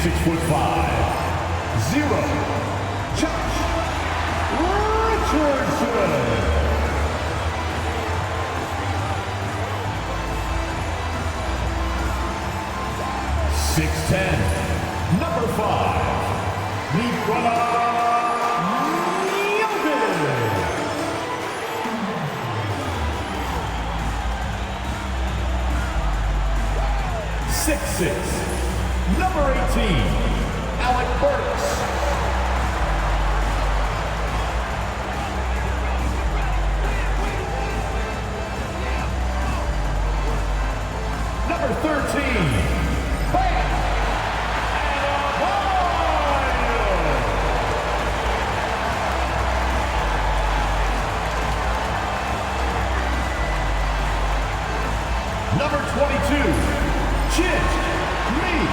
6'5", 0, Josh Richardson. 6'10", number 5, Nicola. 6'6", number 18, Alec Burks. 13, Bam Number 22, Chit Lee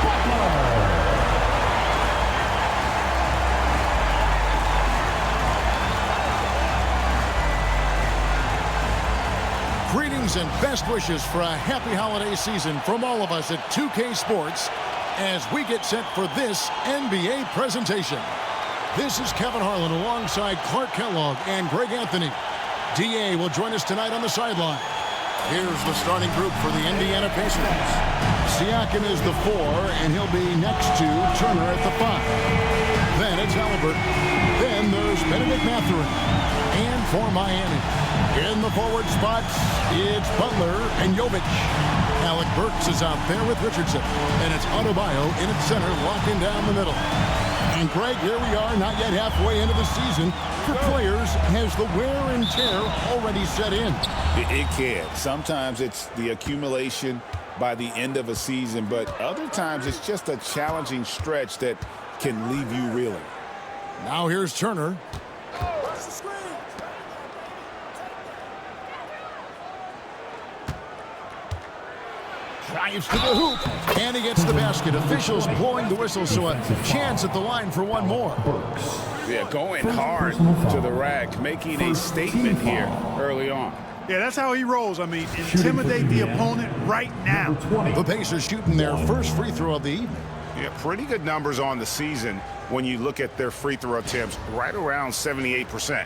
Butler. Greetings and best wishes for a happy holiday season from all of us at 2K Sports as we get set for this NBA presentation. This is Kevin Harlan alongside Clark Kellogg and Greg Anthony. DA will join us tonight on the sideline. Here's the starting group for the Indiana Pacers. Siakam is the 4, and he'll be next to Turner at the 5. Then it's Halliburton. Then there's Benedict Mathurin. And for Miami, in the forward spots, it's Butler and Jovic. Alec Burks is out there with Richardson. And it's Adebayo in its center, locking down the middle. And Greg, here we are, not yet halfway into the season. For players, has the wear and tear already set in? It can. Sometimes it's the accumulation by the end of a season, but other times it's just a challenging stretch that can leave you reeling. Now here's Turner. Drives to the hoop, and he gets the basket. Officials blowing the whistle, so a chance at the line for one more. Yeah, going hard to the rack, making a statement here early on. Yeah, that's how he rolls. I mean, intimidate the opponent right now. The Pacers shooting their first free throw of the evening. Yeah, pretty good numbers on the season when you look at their free throw attempts, right around 78%.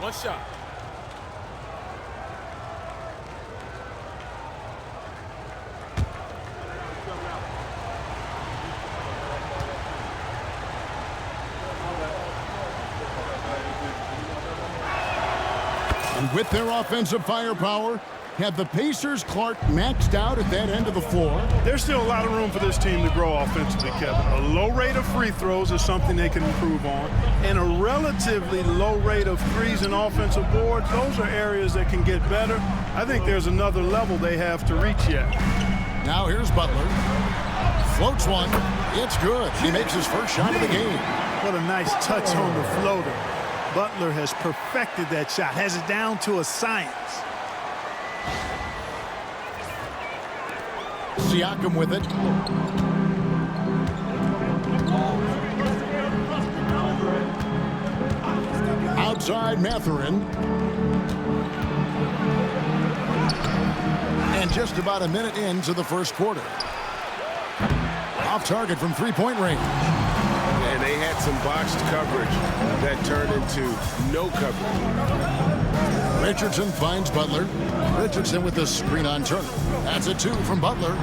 One shot. And with their offensive firepower, have the Pacers, Clark, maxed out at that end of the floor? There's still a lot of room for this team to grow offensively, Kevin. A low rate of free throws is something they can improve on, and a relatively low rate of threes and offensive boards. Those are areas that can get better. I think there's another level they have to reach yet. Now here's Butler. Floats one. It's good. He makes his first shot of the game. What a nice touch on the floater. Butler has perfected that shot, has it down to a science. Siakam with it. Outside Mathurin. And just about a minute into the first quarter. Off target from three-point range. And they had some botched coverage that turned into no coverage. Richardson finds Butler. Richardson with the screen on Turner. That's a 2 from Butler.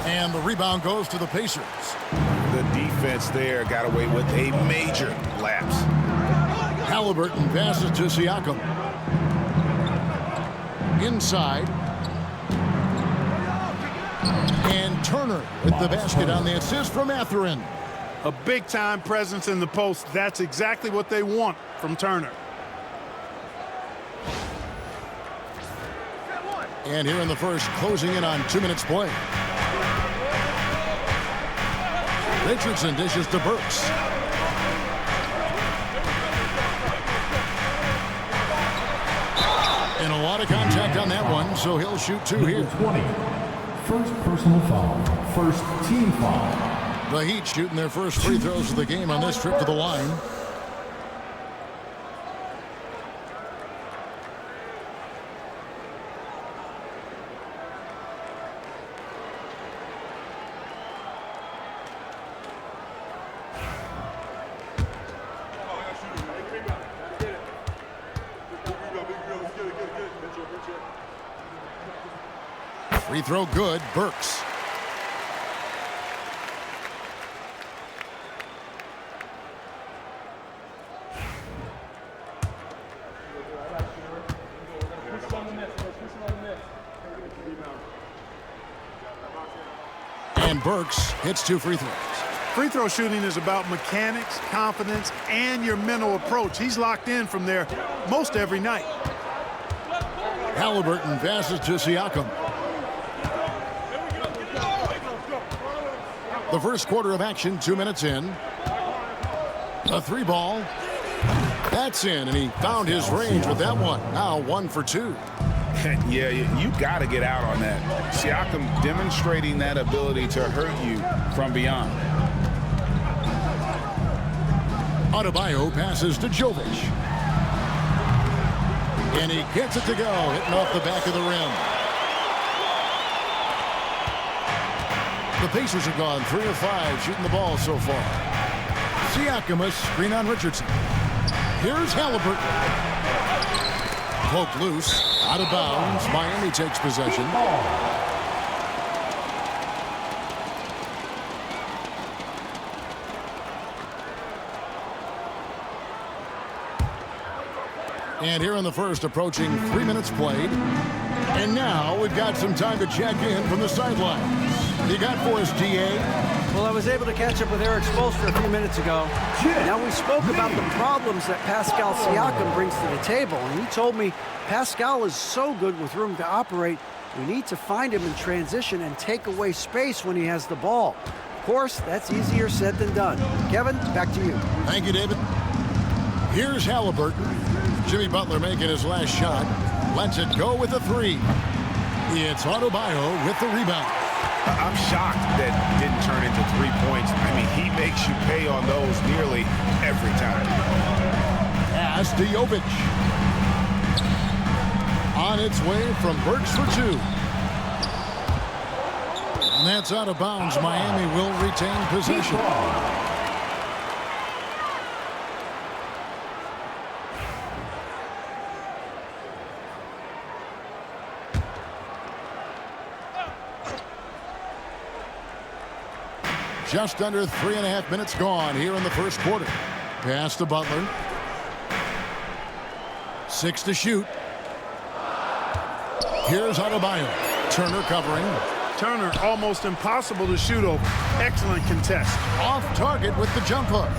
And the rebound goes to the Pacers. The defense there got away with a major lapse. Halliburton passes to Siakam. Inside. And Turner with the basket on the assist from Mathurin. A big-time presence in the post. That's exactly what they want from Turner. And here in the first, closing in on 2 minutes play. Richardson dishes to Burks. And a lot of contact on that one, so he'll shoot 2 here. 20. First personal foul. First team foul. The Heat shooting their first free throws of the game on this trip to the line. Free throw good, Burks. And Burks hits 2 free throws. Free throw shooting is about mechanics, confidence, and your mental approach. He's locked in from there most every night. Halliburton passes to Siakam. The first quarter of action, 2 minutes in. A 3 ball. That's in, and he found his range with that one. Now 1 for 2. Yeah, you got to get out on that. Siakam demonstrating that ability to hurt you from beyond. Adebayo passes to Jovic. And he gets it to go, hitting off the back of the rim. The Pacers have gone 3 of 5 shooting the ball so far. Siakam a screen on Richardson. Here's Halliburton. Poked loose, out of bounds. Miami takes possession. And here in the first, approaching 3 minutes played. And now we've got some time to check in from the sidelines. You got for us, DA? Well, I was able to catch up with Eric Spoelstra a few minutes ago. Now, we spoke about the problems that Pascal Siakam brings to the table, and he told me Pascal is so good with room to operate, we need to find him in transition and take away space when he has the ball. Of course, that's easier said than done. Kevin, back to you. Thank you, David. Here's Halliburton. Jimmy Butler making his last shot. Lets it go with a 3. It's Adebayo with the rebound. I'm shocked that didn't turn into 3 points. I mean, he makes you pay on those nearly every time. Pass to Jovic. On its way from Burks for 2. And that's out of bounds. Miami will retain possession. Just under 3.5 minutes gone here in the first quarter. Pass to Butler. 6 to shoot. Here's Adebayo. Turner covering. Turner almost impossible to shoot over. Excellent contest. Off target with the jump hook.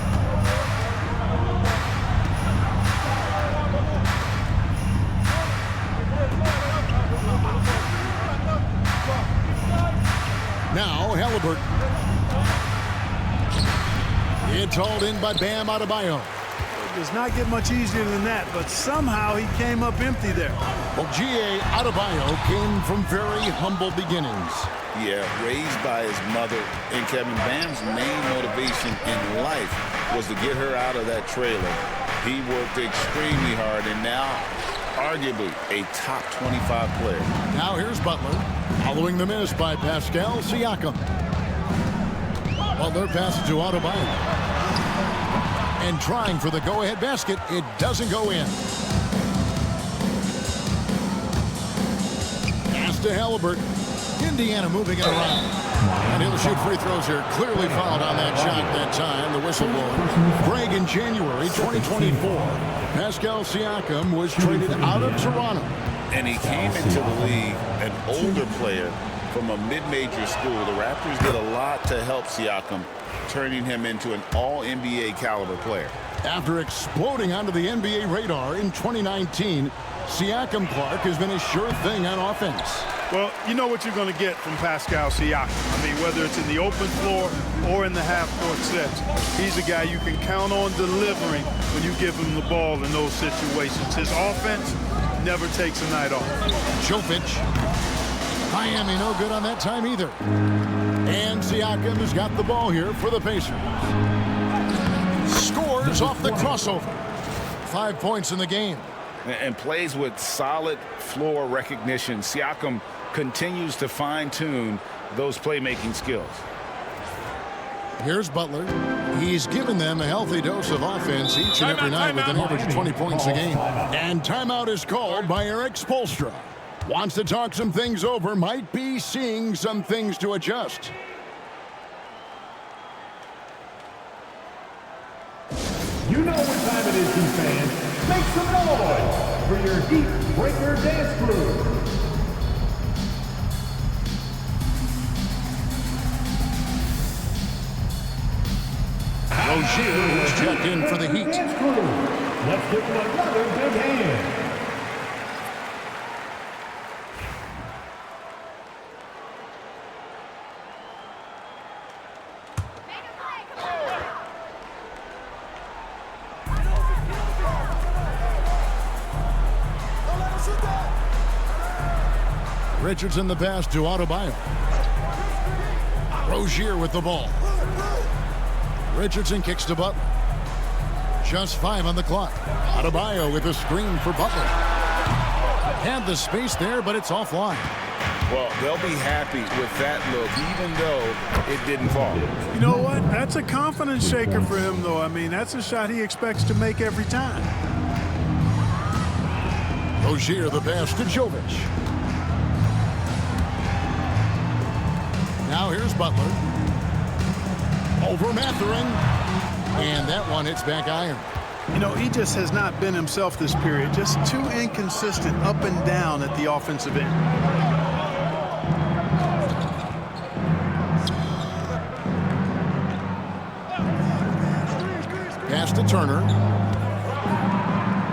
Now Halliburton. It's hauled in by Bam Adebayo. It does not get much easier than that, but somehow he came up empty there. Well, G.A. Adebayo came from very humble beginnings. Yeah, raised by his mother. And Kevin, Bam's main motivation in life was to get her out of that trailer. He worked extremely hard and now arguably a top 25 player. Now here's Butler, following the miss by Pascal Siakam. Butler passes to Adebayo. And trying for the go-ahead basket, it doesn't go in. Pass to Halliburton. Indiana moving it around. And he'll shoot free throws here. Clearly fouled on that shot that time. The whistle blowing. Greg, in January 2024, Pascal Siakam was traded out of Toronto. And he came into the league an older player from a mid-major school. The Raptors did a lot to help Siakam, turning him into an all-NBA caliber player. After exploding onto the NBA radar in 2019, Siakam Clark has been a sure thing on offense. Well, you know what you're going to get from Pascal Siakam. I mean, whether it's in the open floor or in the half-court sets, he's a guy you can count on delivering when you give him the ball in those situations. His offense never takes a night off. Jovic. Miami no good on that time either. And Siakam has got the ball here for the Pacers. Scores off the crossover. 5 points in the game. And plays with solid floor recognition. Siakam continues to fine-tune those playmaking skills. Here's Butler. He's given them a healthy dose of offense each and every night with an average of 20 points a game. And timeout is called by Eric Spoelstra. Wants to talk some things over, might be seeing some things to adjust. You know what time it is, Heat fans. Make some noise for your Heat Breaker Dance Crew. Rozier is checked in for the Heat. Let's give him another big hand. Richardson the pass to Adebayo. Rozier with the ball. Richardson kicks to Butler. Just 5 on the clock. Adebayo with a screen for Butler. Had the space there, but it's offline. Well, they'll be happy with that look, even though it didn't fall. You know what? That's a confidence shaker for him, though. I mean, that's a shot he expects to make every time. Rozier the pass to Jovic. Now here's Butler. Over Mathurin. And that one hits back iron. You know, he just has not been himself this period. Just too inconsistent up and down at the offensive end. Pass to Turner.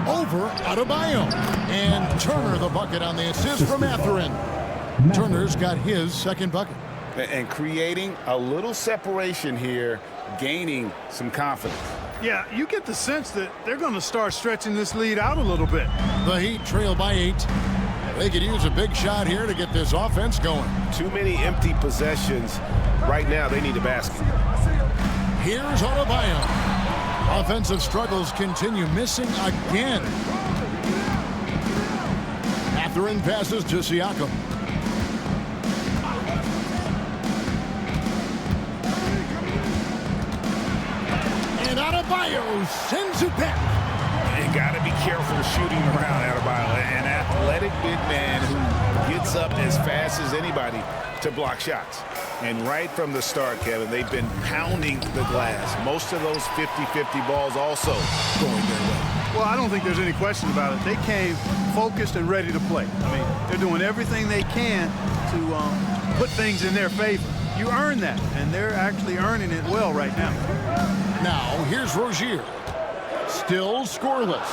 Over Adebayo. And Turner the bucket on the assist from Mathurin. Turner's got his second bucket. And creating a little separation here, gaining some confidence. Yeah, you get the sense that they're going to start stretching this lead out a little bit. The Heat trail by 8. They could use a big shot here to get this offense going. Too many empty possessions. Right now, they need a basket. Here's Adebayo. Offensive struggles continue, missing again. Mathurin passes to Siakam. And Adebayo sends it back. You got to be careful shooting around Adebayo. An athletic big man who gets up as fast as anybody to block shots. And right from the start, Kevin, they've been pounding the glass. Most of those 50-50 balls also going their way. Well, I don't think there's any question about it. They came focused and ready to play. I mean, they're doing everything they can to put things in their favor. You earn that, and they're actually earning it well right now. Now, here's Rozier. Still scoreless.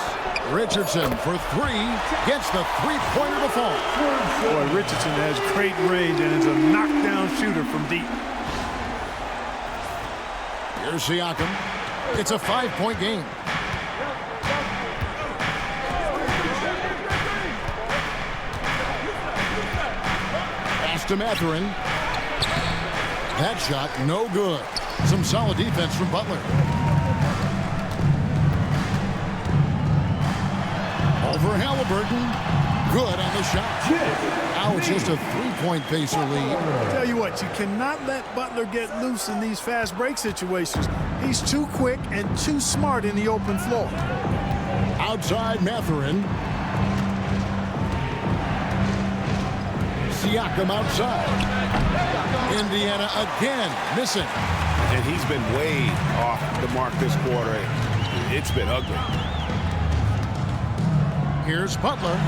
Richardson for 3. Gets the three-pointer to fall. Boy, Richardson has great range and is a knockdown shooter from deep. Here's Siakam. It's a 5-point game. Pass to Mathurin. That shot, no good. Some solid defense from Butler. Over Halliburton. Good on the shot. Now it's just a 3-point Pacer lead. I'll tell you what, you cannot let Butler get loose in these fast break situations. He's too quick and too smart in the open floor. Outside Mathurin. Siakam outside. Indiana again missing. And he's been way off the mark this quarter. It's been ugly. Here's Butler.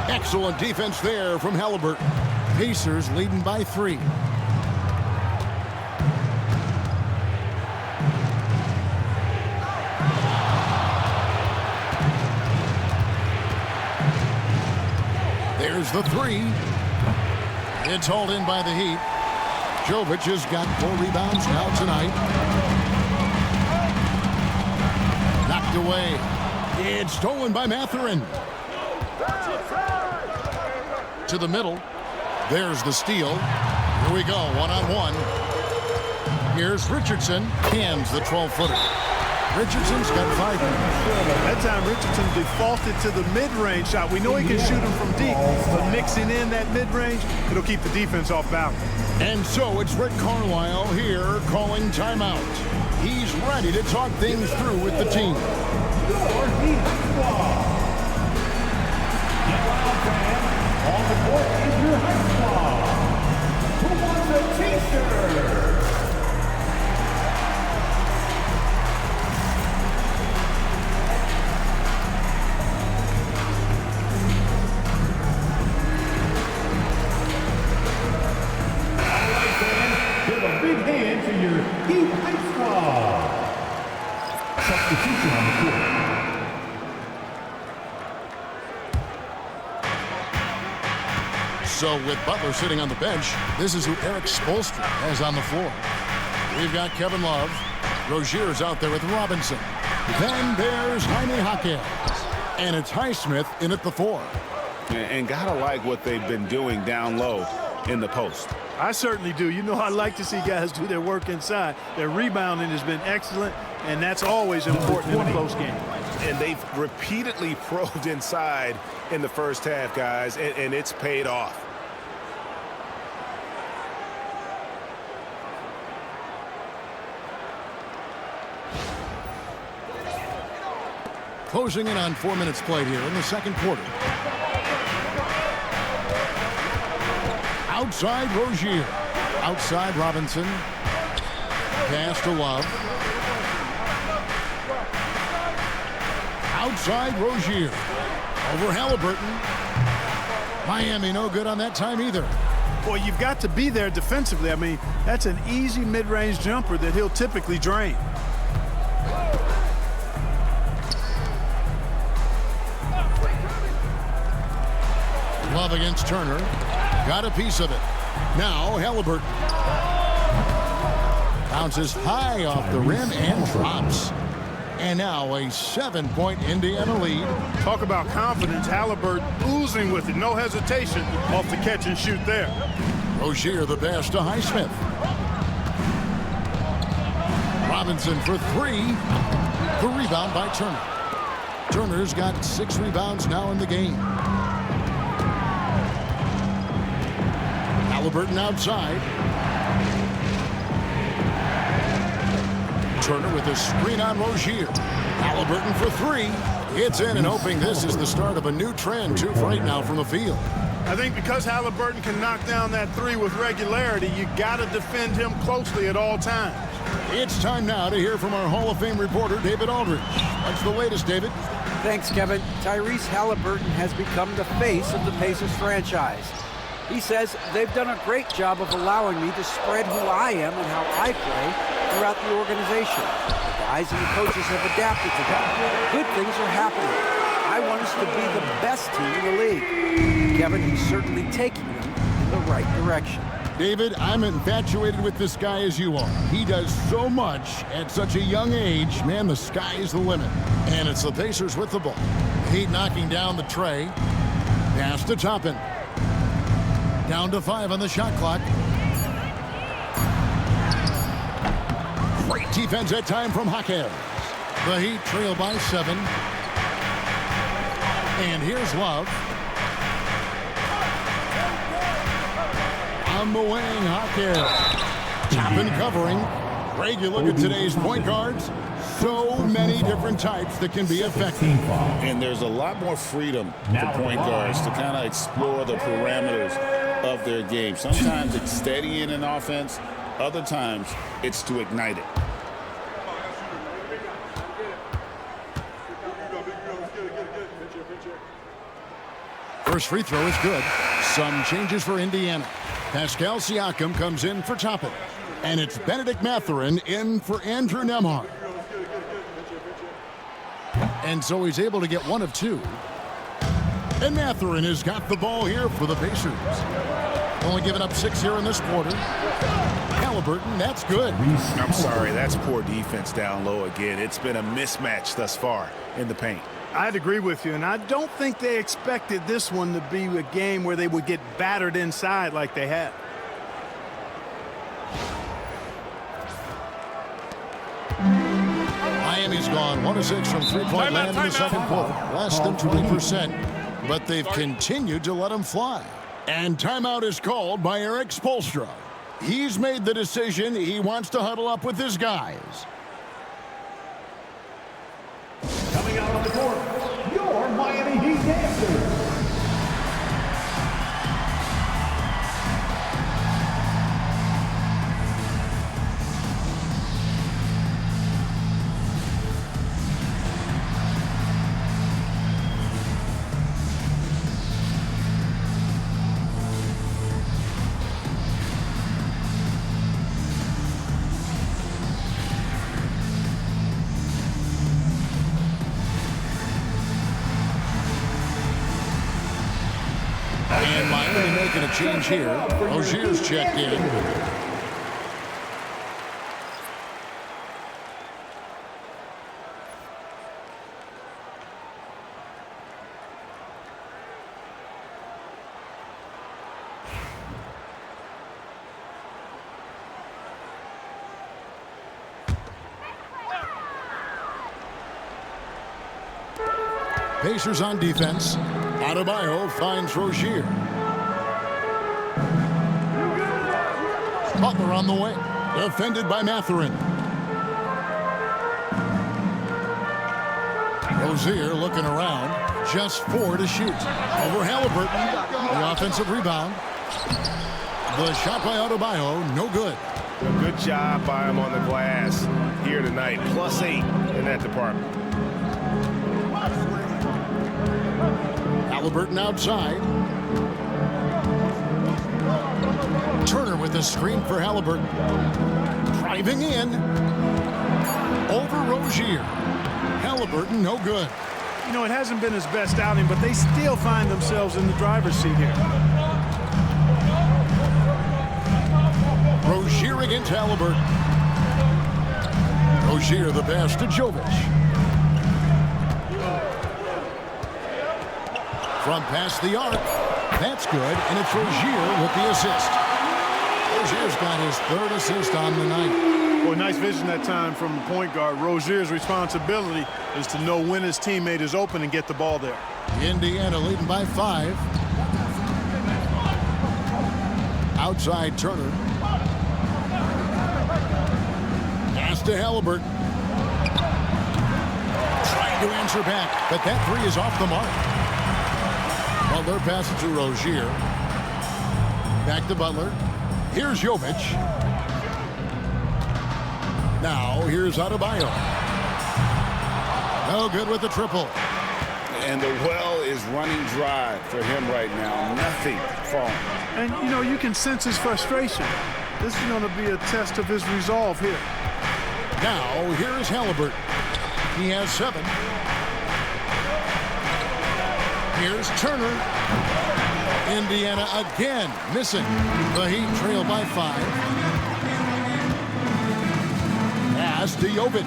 Excellent defense there from Halliburton. Pacers leading by 3. There's the 3. It's hauled in by the Heat. Jovic has got 4 rebounds now tonight. Knocked away. It's stolen by Mathurin. To the middle. There's the steal. Here we go, one-on-one. Here's Richardson. Hands the 12-footer. Richardson's got 5 minutes. That time Richardson defaulted to the mid-range shot. We know he can shoot them from deep, but mixing in that mid-range, it'll keep the defense off balance. And so it's Rick Carlisle here calling timeout. He's ready to talk things through with the team. Your heat squad. On the court is your high squad. Who wants a t-shirt? Big hand to your Heat High Squad. Substitution on the court. So with Butler sitting on the bench, this is who Eric Spoelstra has on the floor. We've got Kevin Love. Rozier's out there with Robinson. Then there's Jaime Jaquez. And it's Highsmith in at the 4. And gotta like what they've been doing down low in the post. I certainly do. You know, I like to see guys do their work inside. Their rebounding has been excellent, and that's always important in a close game. And they've repeatedly probed inside in the first half, guys, and it's paid off. Closing in on 4 minutes played here in the second quarter. Outside Rozier. Outside Robinson. Pass to Love. Outside Rozier. Over Halliburton. Miami no good on that time either. Boy, you've got to be there defensively. I mean, that's an easy mid-range jumper that he'll typically drain. Love against Turner. Got a piece of it. Now Halliburton. Bounces high off the rim and drops. And now a 7-point Indiana lead. Talk about confidence. Halliburton oozing with it. No hesitation off the catch and shoot there. Rozier the pass to Highsmith. Robinson for 3. The rebound by Turner. Turner's got 6 rebounds now in the game. Halliburton outside. Turner with a screen on Rozier. Halliburton for 3. It's in and hoping this is the start of a new trend, too, right now from the field. I think because Halliburton can knock down that 3 with regularity, you got to defend him closely at all times. It's time now to hear from our Hall of Fame reporter, David Aldridge. What's the latest, David? Thanks, Kevin. Tyrese Halliburton has become the face of the Pacers franchise. He says they've done a great job of allowing me to spread who I am and how I play throughout the organization. The guys and the coaches have adapted to that. Good things are happening. I want us to be the best team in the league. Kevin, he's certainly taking them in the right direction. David, I'm infatuated with this guy as you are. He does so much at such a young age. Man, the sky is the limit. And it's the Pacers with the ball. Heat knocking down the tray. Pass to Toppin. Down to 5 on the shot clock. Great defense that time from Jaquez. The Heat trail by 7. And here's Love. On the wing, Jaquez. Toppin covering. Greg, you look at today's point guards. So many different types that can be effective. And there's a lot more freedom for point guards to kind of explore the parameters of their game. Sometimes it's steadying an offense. Other times it's to ignite it. First free throw is good. Some changes for Indiana. Pascal Siakam comes in for Toppin. And it's Benedict Mathurin in for Andrew Nembhard. And so he's able to get 1 of 2. And Mathurin has got the ball here for the Pacers. Only giving up 6 here in this quarter. Halliburton, that's good. I'm sorry, that's poor defense down low again. It's been a mismatch thus far in the paint. I'd agree with you, and I don't think they expected this one to be a game where they would get battered inside like they have. Miami's gone 1 of 6 from three-point land in the second quarter. Less than 20%. But they've continued to let them fly. And timeout is called by Eric Spoelstra. He's made the decision. He wants to huddle up with his guys. Coming out on the court, your Miami Heat dancers. And Miami making a change here. Rozier's checked in. Pacers on defense. Adebayo finds Rozier. Butler on the wing. Defended by Mathurin. Rozier looking around. Just 4 to shoot. Over Halliburton. The offensive rebound. The shot by Adebayo, no good. A good job by him on the glass here tonight. +8 in that department. Halliburton outside. Turner with a screen for Halliburton. Driving in. Over Rozier. Halliburton, no good. You know, it hasn't been his best outing, but they still find themselves in the driver's seat here. Rozier against Halliburton. Rozier the pass to Jovic. Front pass the arc. That's good, and it's Rozier with the assist. Rozier's got his 3rd assist on the night. Boy, nice vision that time from the point guard. Rozier's responsibility is to know when his teammate is open and get the ball there. Indiana leading by 5. Outside Turner. Pass to Halliburton. Trying to answer back, but that 3 is off the mark. Butler passes to Rozier. Back to Butler. Here's Jovic. Now here's Adebayo. No good with the triple. And the well is running dry for him right now. Nothing falling. And, you know, you can sense his frustration. This is going to be a test of his resolve here. Now here's Halliburton. He has 7. Here's Turner. Indiana again missing. The Heat trail by 5. Pass to Jovic.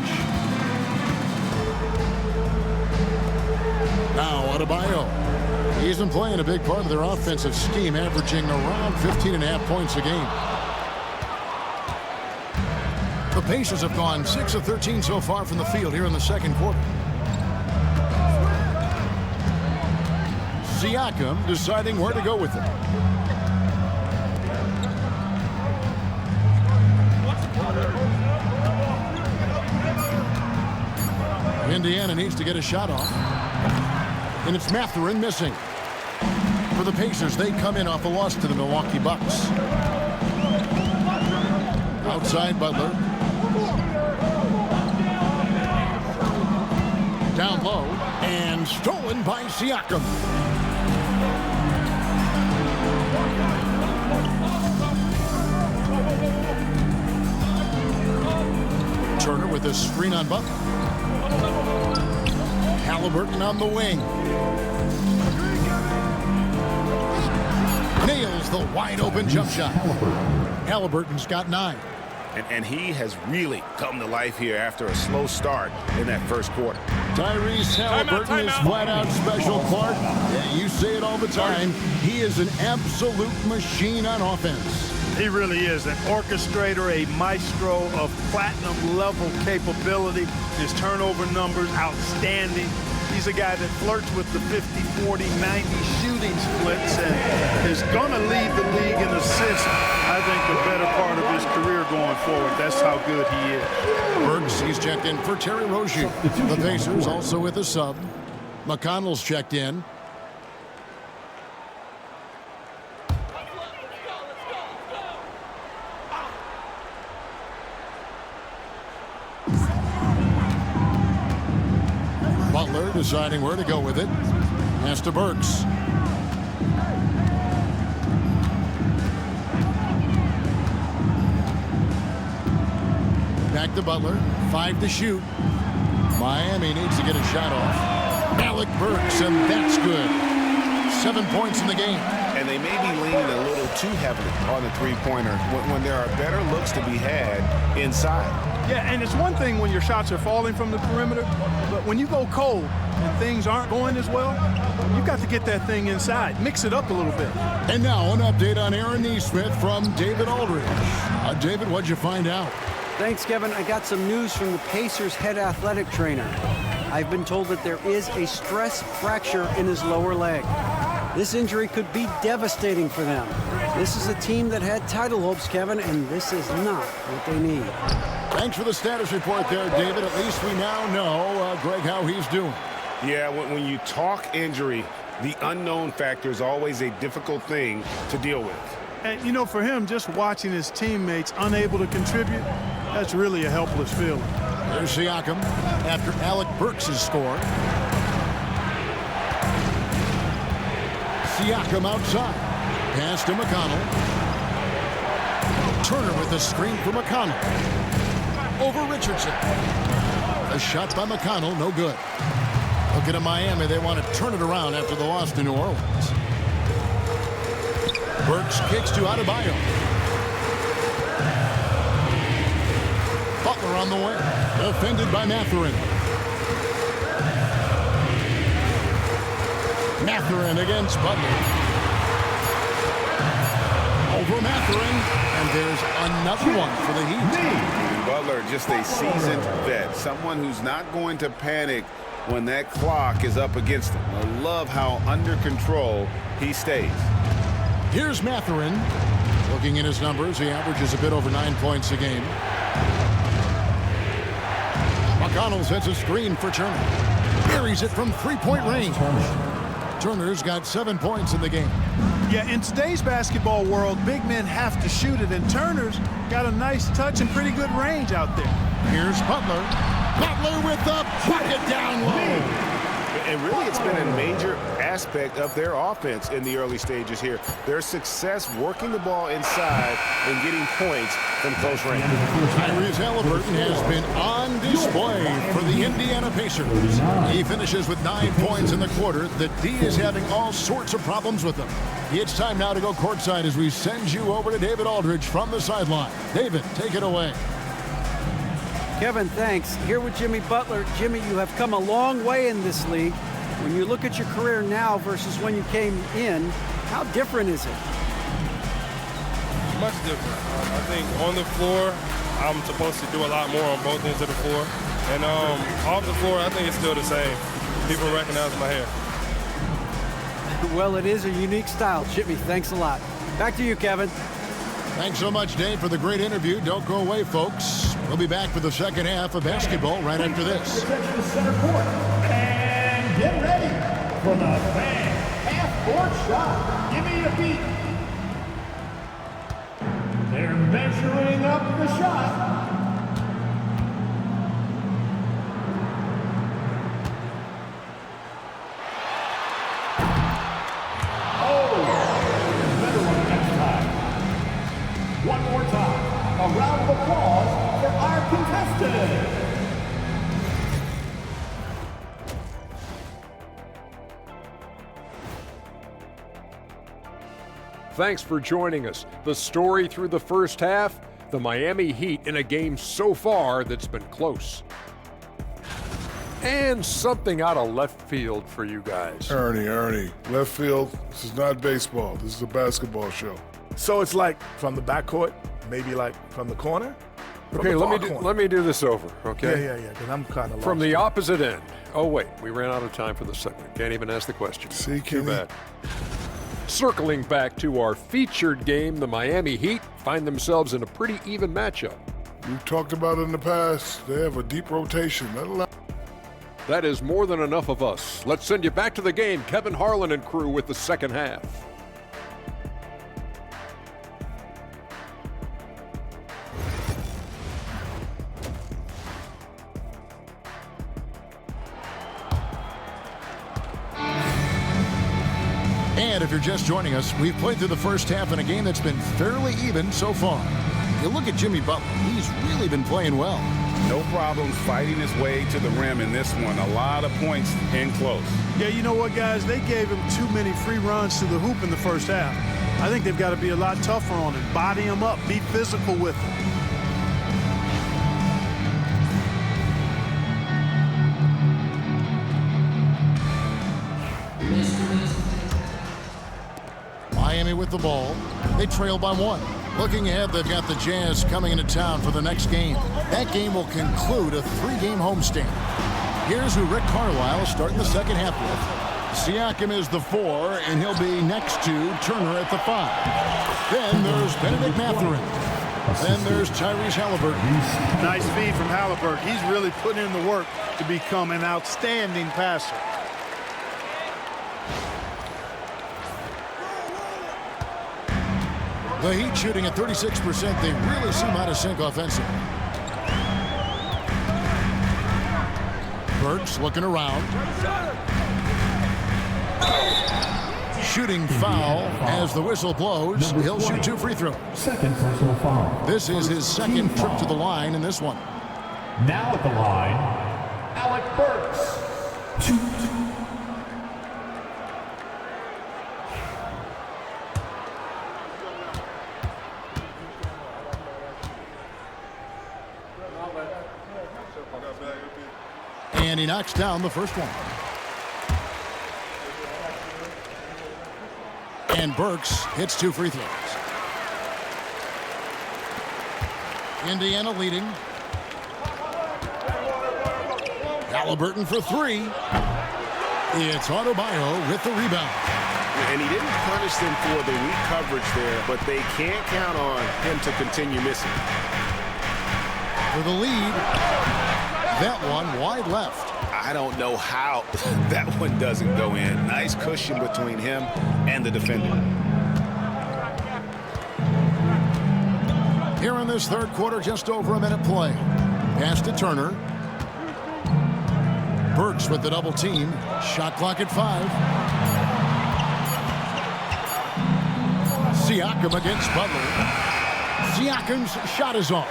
Now Adebayo. He's been playing a big part of their offensive scheme, averaging around 15.5 points a game. The Pacers have gone 6 of 13 so far from the field here in the second quarter. Siakam deciding where to go with it. Indiana needs to get a shot off. And it's Mathurin missing. For the Pacers, they come in off a loss to the Milwaukee Bucks. Outside Butler. Down low. And stolen by Siakam. Turner with a screen on Butler. Halliburton on the wing. Nails the wide open jump shot. Halliburton's got 9. And he has really come to life here after a slow start in that first quarter. Tyrese Halliburton is flat out special, Clark. Yeah, you say it all the time. He is an absolute machine on offense. He really is an orchestrator, a maestro of platinum level capability. His turnover numbers outstanding. He's a guy that flirts with the 50, 40, 90 shooting splits and is going to lead the league in assists, I think, the better part of his career going forward. That's how good he is. Burks, he's checked in for Terry Rozier. The Pacers also with a sub. McConnell's checked in. Butler deciding where to go with it. Pass to Burks. Back to Butler. 5 to shoot. Miami needs to get a shot off. Alec Burks, and that's good. 7 points in the game. And they may be leaning a little too heavily on the three-pointer when there are better looks to be had inside. Yeah, and it's one thing when your shots are falling from the perimeter, but when you go cold and things aren't going as well, you got to get that thing inside. Mix it up a little bit. And now an update on Aaron Nesmith from David Aldridge. David, what'd you find out? Thanks, Kevin. I got some news from the Pacers head athletic trainer. I've been told that there is a stress fracture in his lower leg. This injury could be devastating for them. This is a team that had title hopes, Kevin, and this is not what they need. Thanks for the status report there, David. At least we now know, Greg, how he's doing. Yeah, when you talk injury, the unknown factor is always a difficult thing to deal with. And, you know, for him, just watching his teammates unable to contribute, that's really a helpless feeling. There's Siakam after Alec Burks' score. Siakam outside. Pass to McConnell. Turner with a screen for McConnell. Over Richardson. A shot by McConnell, no good. Looking at Miami, they want to turn it around after the loss to New Orleans. Burks kicks to Adebayo. Butler on the way. Defended by Mathurin. Mathurin against Butler. Over Mathurin. And there's another one for the Heat. Butler, just a seasoned vet. Someone who's not going to panic when that clock is up against him. I love how under control he stays. Here's Mathurin. Looking at his numbers, he averages a bit over 9 points a game. McConnell sets a screen for Turner. Buries it from three-point range. Turner's got 7 points in the game. Yeah, in today's basketball world, big men have to shoot it, and Turner's got a nice touch and pretty good range out there. Here's Butler. Butler with the bucket down low. And really, it's been a major aspect of their offense in the early stages here. Their success working the ball inside and getting points from close range. Tyrese Halliburton has been on display for the Indiana Pacers. He finishes with 9 points in the quarter. The D is having all sorts of problems with him. It's time now to go courtside as we send you over to David Aldridge from the sideline. David, take it away. Kevin, thanks. Here with Jimmy Butler. Jimmy, you have come a long way in this league. When you look at your career now versus when you came in, how different is it? Much different. I think on the floor, I'm supposed to do a lot more on both ends of the floor. And off the floor, I think it's still the same. People recognize my hair. Well, it is a unique style. Jimmy, thanks a lot. Back to you, Kevin. Thanks so much, Dave, for the great interview. Don't go away, folks. We'll be back for the second half of basketball right after this. The center court. And get ready for the bang half-court shot. Give me a beat. They're measuring up the shot. One more time, a round of applause for our contestants. Thanks for joining us. The story through the first half, the Miami Heat in a game so far that's been close. And something out of left field for you guys. Ernie, left field, this is not baseball, this is a basketball show. So it's like from the backcourt, maybe like from the corner? Okay, let me do this over, okay? Yeah, because I'm kind of lost. From the opposite end. Oh, wait, we ran out of time for the segment. Can't even ask the question. See, Too Kenny? bad. Circling back to our featured game, the Miami Heat find themselves in a pretty even matchup. We've talked about it in the past. They have a deep rotation. That is more than enough of us. Let's send you back to the game, Kevin Harlan and crew with the second half. And if you're just joining us, we've played through the first half in a game that's been fairly even so far. You look at Jimmy Butler, he's really been playing well. No problems fighting his way to the rim in this one. A lot of points in close. Yeah, you know what, guys? They gave him too many free runs to the hoop in the first half. I think they've got to be a lot tougher on him. Body him up. Be physical with him. Miami with the ball. They trail by 1. Looking ahead, they've got the Jazz coming into town for the next game. That game will conclude a 3-game homestand. Here's who Rick Carlisle is starting the second half with. Siakam is the 4, and he'll be next to Turner at the 5. Then there's Benedict Mathurin. Then there's Tyrese Halliburton. Nice feed from Halliburton. He's really putting in the work to become an outstanding passer. The Heat shooting at 36%. They really seem out of sync offensively. Burks looking around. Shooting foul as the whistle blows. He'll shoot 2 free throws. Second personal foul. This is his second trip to the line in this one. Now at the line, Alec Burks. 2. And he knocks down the first one. And Burks hits 2 free throws. Indiana leading. Halliburton for 3. It's Adebayo with the rebound. And he didn't punish them for the weak coverage there, but they can't count on him to continue missing. For the lead. That one wide left. I don't know how that one doesn't go in. Nice cushion between him and the defender. Here in this third quarter, just over a minute play. Pass to Turner. Burks with the double team. Shot clock at 5. Siakam against Butler. Siakam's shot is off.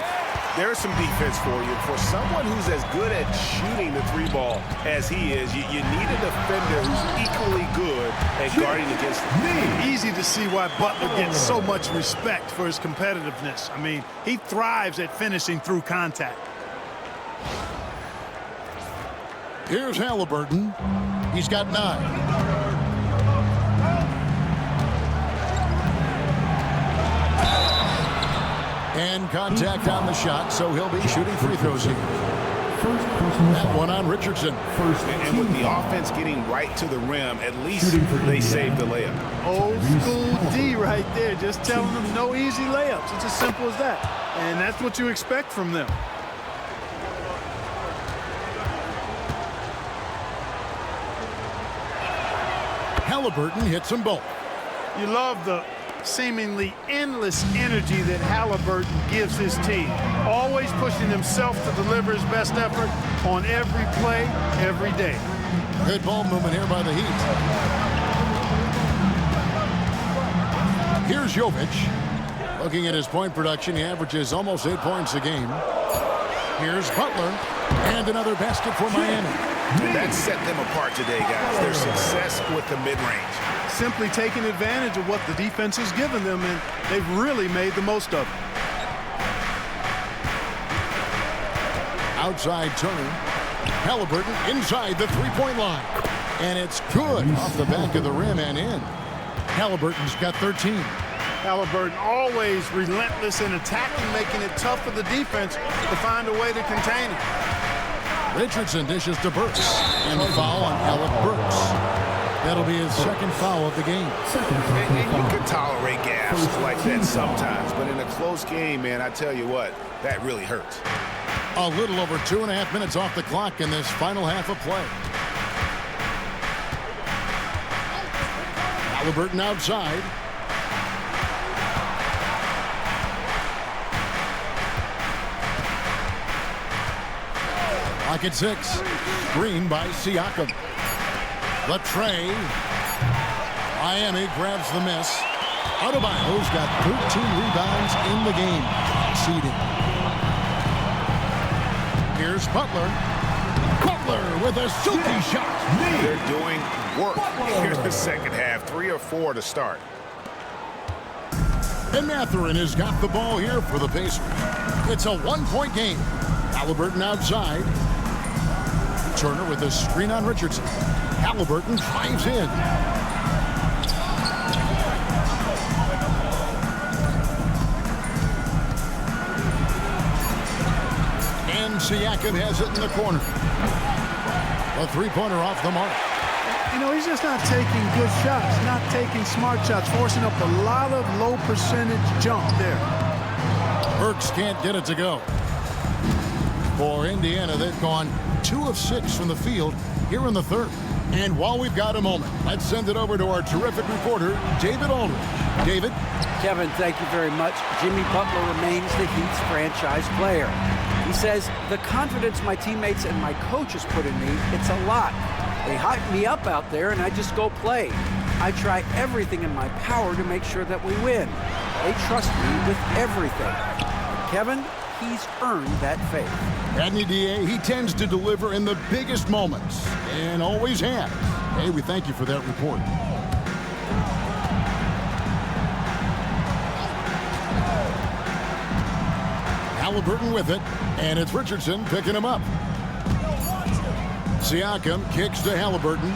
There's some defense for you. For someone who's as good at shooting the 3-ball as he is, you need a defender who's equally good at guarding against him. Easy to see why Butler gets so much respect for his competitiveness. I mean, he thrives at finishing through contact. Here's Halliburton. He's got 9. And contact on the shot, so he'll be shooting free throws here. That one on Richardson. And with the offense getting right to the rim, at least they saved the layup. Old school D right there, just telling them no easy layups. It's as simple as that. And that's what you expect from them. Halliburton hits them both. You love the seemingly endless energy that Halliburton gives his team. Always pushing himself to deliver his best effort on every play, every day. Good ball movement here by the Heat. Here's Jovic. Looking at his point production, he averages almost 8 points a game. Here's Butler. And another basket for Miami. That set them apart today, guys. Their success with the mid-range. Simply taking advantage of what the defense has given them, and they've really made the most of it. Outside Turner. Halliburton inside the three-point line. And it's good off the back of the rim and in. Halliburton's got 13. Halliburton always relentless in attacking, making it tough for the defense to find a way to contain it. Richardson dishes to Burks, and the foul on Alec Burks. That'll be his second foul of the game. And you can tolerate gaffes like that sometimes, but in a close game, man, I tell you what, that really hurts. A little over 2.5 minutes off the clock in this final half of play. Halliburton outside. Lock at 6. Screen by Siakam. The tray. Miami grabs the miss. Adebayo's got 13 rebounds in the game. Exceeding. Here's Butler. Butler with a silky shot. They're doing work here in the second half. 3 or 4 to start. And Mathurin has got the ball here for the Pacers. It's a 1-point game. Halliburton outside. Turner with a screen on Richardson. Halliburton drives in. And Siakam has it in the corner. A three-pointer off the mark. You know, he's just not taking good shots, not taking smart shots, forcing up a lot of low percentage jump there. Burks can't get it to go. For Indiana, they've gone 2 of 6 from the field here in the third. And while we've got a moment, let's send it over to our terrific reporter, David Aldridge. David? Kevin, thank you very much. Jimmy Butler remains the Heat's franchise player. He says, the confidence my teammates and my coaches put in me, it's a lot. They hype me up out there and I just go play. I try everything in my power to make sure that we win. They trust me with everything. Kevin, he's earned that faith. Rodney DA, he tends to deliver in the biggest moments, and always has. Hey, we thank you for that report. Halliburton with it, and it's Richardson picking him up. Siakam kicks to Halliburton.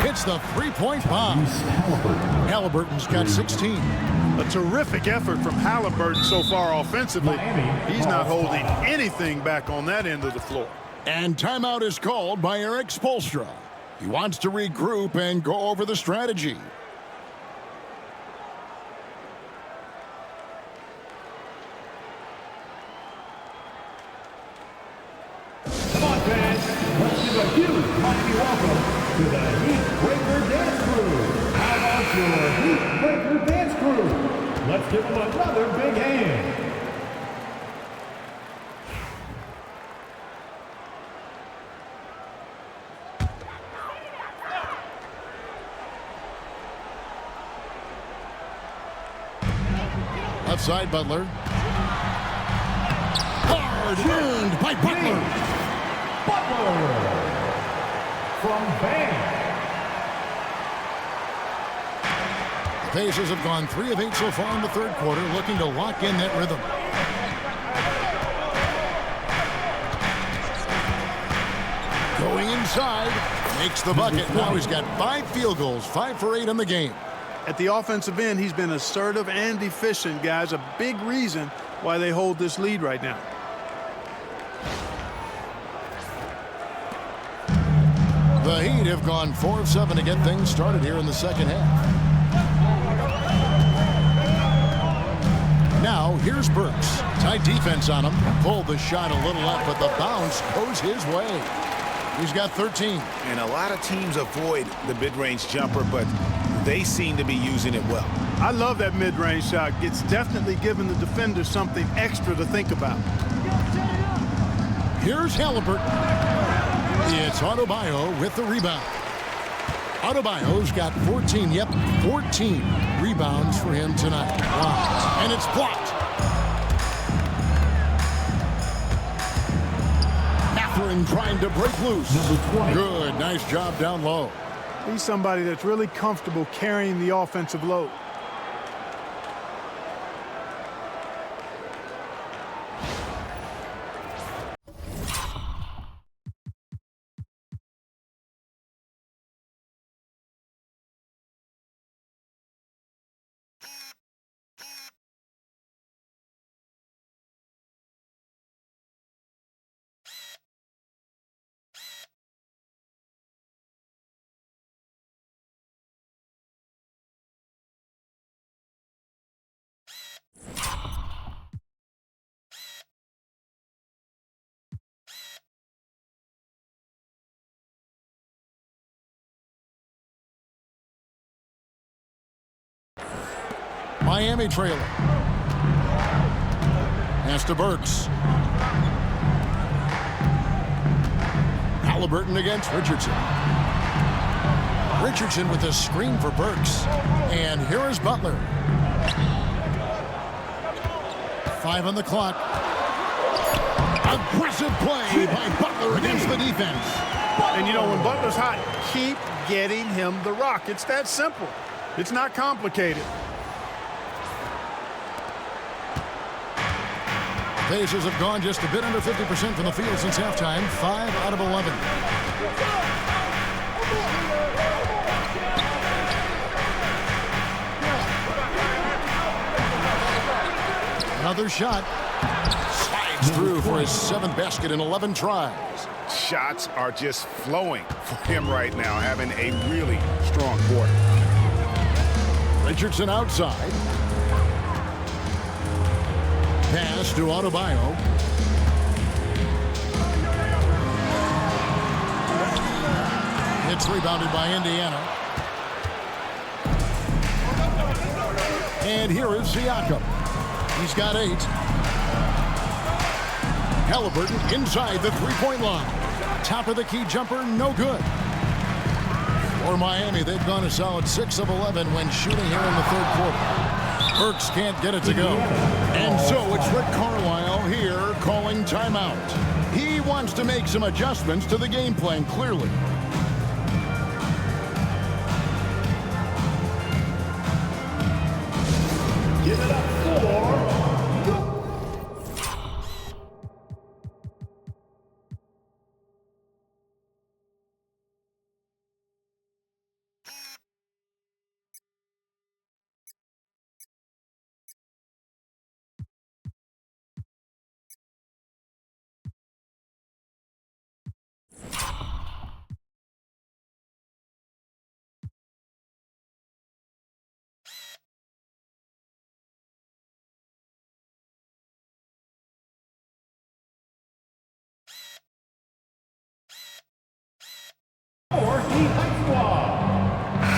Hits the three-point bomb. Halliburton's got 16. A terrific effort from Halliburton so far offensively. He's not holding anything back on that end of the floor. And timeout is called by Eric Spoelstra. He wants to regroup and go over the strategy. Come on, fans. Let's give a huge mighty welcome to the Heat Breaker Dance Crew. How about your Heat Breaker Dance Crew? Let's give them another big hand. Left side, Butler. Hard earned by Butler. Butler from Bam. The Pacers have gone 3 of 8 so far in the third quarter, looking to lock in that rhythm. Going inside, makes the bucket. Now he's got 5 field goals, 5 for 8 in the game. At the offensive end, he's been assertive and efficient, guys. A big reason why they hold this lead right now. The Heat have gone 4 of 7 to get things started here in the second half. Now, here's Burks. Tight defense on him. Pulled the shot a little left, but the bounce goes his way. He's got 13. And a lot of teams avoid the mid-range jumper, but they seem to be using it well. I love that mid-range shot. It's definitely giving the defender something extra to think about. Here's Halliburton. It's Adebayo with the rebound. Adebayo's got 14, 14 rebounds for him tonight. Wow. And it's blocked. Mathurin trying to break loose. Good, nice job down low. He's somebody that's really comfortable carrying the offensive load. Miami trailer. Pass to Burks. Halliburton against Richardson. Richardson with a screen for Burks. And here is Butler. 5 on the clock. Aggressive play by Butler against the defense. And you know, when Butler's hot, keep getting him the rock. It's that simple. It's not complicated. Pacers have gone just a bit under 50% from the field since halftime. 5 out of 11. Another shot. Slides through for his 7th basket in 11 tries. Shots are just flowing for him right now, having a really strong quarter. Richardson outside. Pass to Adebayo. It's rebounded by Indiana. And here is Siakam. He's got 8. Halliburton inside the three-point line. Top of the key jumper, no good. For Miami, they've gone a solid 6 of 11 when shooting here in the third quarter. Burks can't get it to go. And so it's Rick Carlisle here calling timeout. He wants to make some adjustments to the game plan, clearly. Give it up for...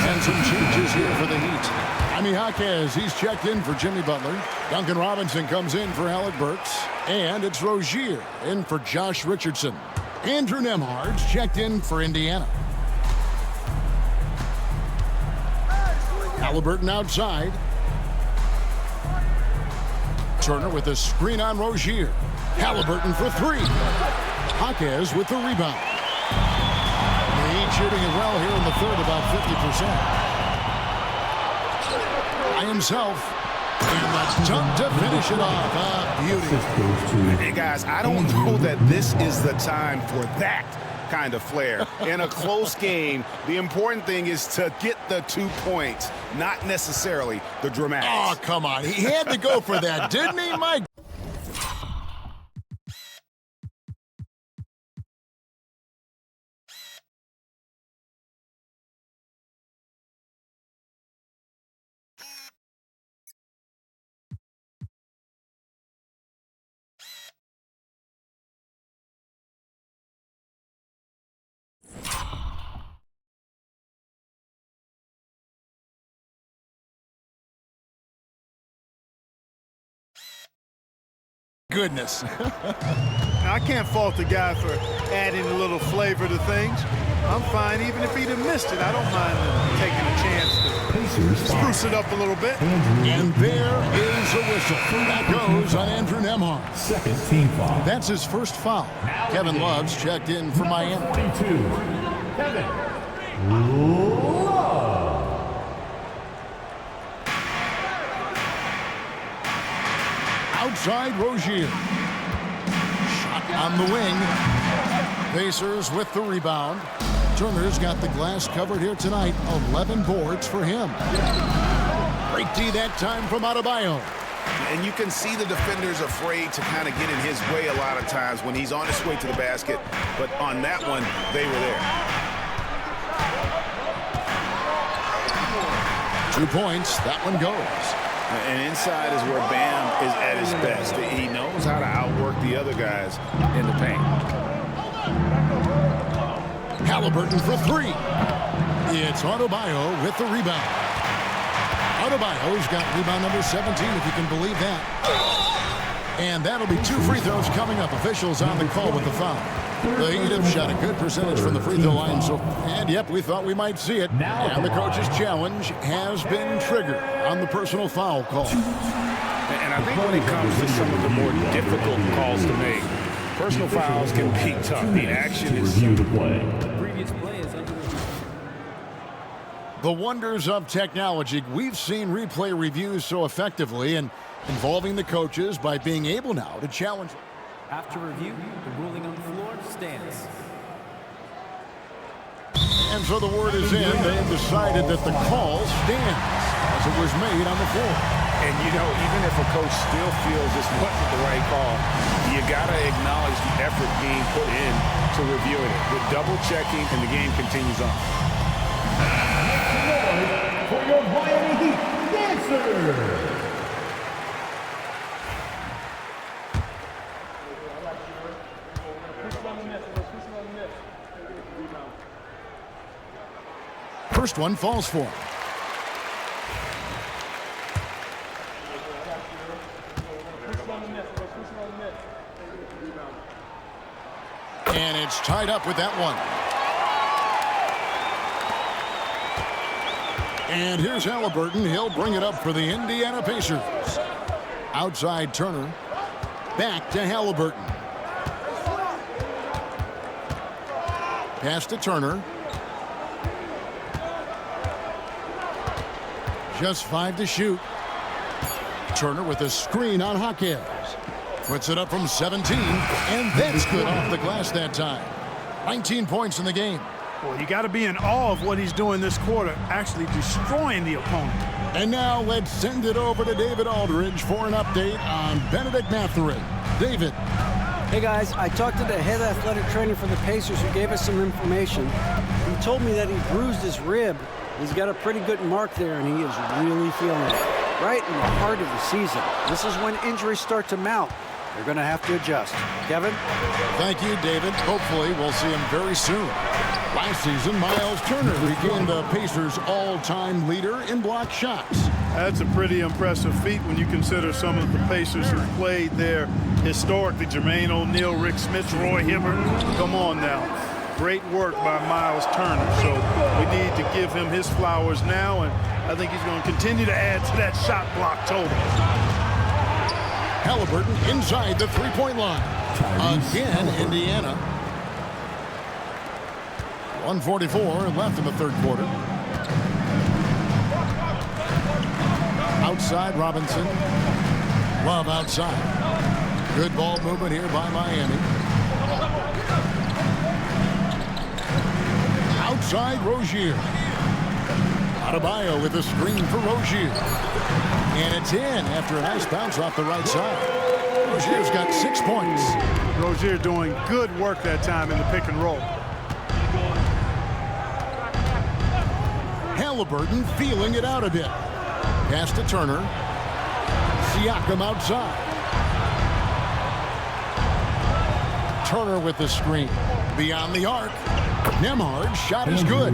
And some changes here for the Heat. Jaime Jaquez, he's checked in for Jimmy Butler. Duncan Robinson comes in for Alec Burks. And it's Rozier in for Josh Richardson. Andrew Nembhard's checked in for Indiana. Halliburton outside. Turner with a screen on Rozier. Halliburton for 3. Jaquez with the rebound. He's shooting it well here in the third, about 50%. By himself. And the dunk to finish it off. Beauty. Hey, guys, I don't know that this is the time for that kind of flair. In a close game, the important thing is to get the 2 points, not necessarily the dramatics. Oh, come on. He had to go for that, didn't he, Mike? Goodness. Now, I can't fault the guy for adding a little flavor to things. I'm fine even if he'd have missed it. I don't mind taking a chance to spruce it up a little bit. And there is a whistle. That goes on Andrew Nembhard. Second team foul. That's his first foul. Kevin Love's checked in for Miami. 42. Kevin Love. Outside Rozier. Shot on the wing. Pacers with the rebound. Turner's got the glass covered here tonight. 11 boards for him. Great D that time from Adebayo. And you can see the defenders afraid to kind of get in his way a lot of times when he's on his way to the basket. But on that one, they were there. 2 points. That one goes. And inside is where Bam is at his best. He knows how to outwork the other guys in the paint. Halliburton for 3. It's Adebayo with the rebound. Adebayo's got rebound number 17, if you can believe that. And that'll be 2 free throws coming up. Officials on the call with the foul. The Heat have shot a good percentage from the free throw line, and yep, we thought we might see it. And the coach's challenge has been triggered on the personal foul call. And I think when it comes to some of the more difficult calls to make, personal fouls can be tough. The action is the wonders of technology. We've seen replay reviews so effectively and involving the coaches by being able now to challenge. After review, the ruling on the floor stands. And so the word is in. They've decided that the call stands as it was made on the floor. And, you know, even if a coach still feels this wasn't the right call, you got to acknowledge the effort being put in to reviewing it. The double-checking, and the game continues on. For your Miami Heat dancer. First one falls for him. And it's tied up with that one. And here's Halliburton. He'll bring it up for the Indiana Pacers. Outside Turner. Back to Halliburton. Pass to Turner. Just 5 to shoot. Turner with a screen on Jaquez. Puts it up from 17, and that's good off the glass that time. 19 points in the game. Well, you got to be in awe of what he's doing this quarter, actually destroying the opponent. And now let's send it over to David Aldridge for an update on Benedict Mathurin. David. Hey guys, I talked to the head athletic trainer for the Pacers who gave us some information. He told me that he bruised his rib. He's got a pretty good mark there, and he is really feeling it. Right in the heart of the season. This is when injuries start to mount. They're going to have to adjust. Kevin? Thank you, David. Hopefully we'll see him very soon. Last season, Miles Turner became the Pacers' all-time leader in block shots. That's a pretty impressive feat when you consider some of the Pacers who played there historically. Jermaine O'Neal, Rick Smith, Roy Hibbert. Come on now. Great work by Miles Turner. So we need to give him his flowers now, and I think he's going to continue to add to that shot block total. Halliburton inside the three-point line. Again, Indiana. 1:44 left in the third quarter. Outside Robinson. Love outside. Good ball movement here by Miami. Outside Rozier. Adebayo with a screen for Rozier. And it's in after a nice bounce off the right side. Rozier's got 6 points. Rozier doing good work that time in the pick and roll. Halliburton feeling it out a bit. Pass to Turner. Siakam outside. Turner with the screen. Beyond the arc. Nembhard's shot is good.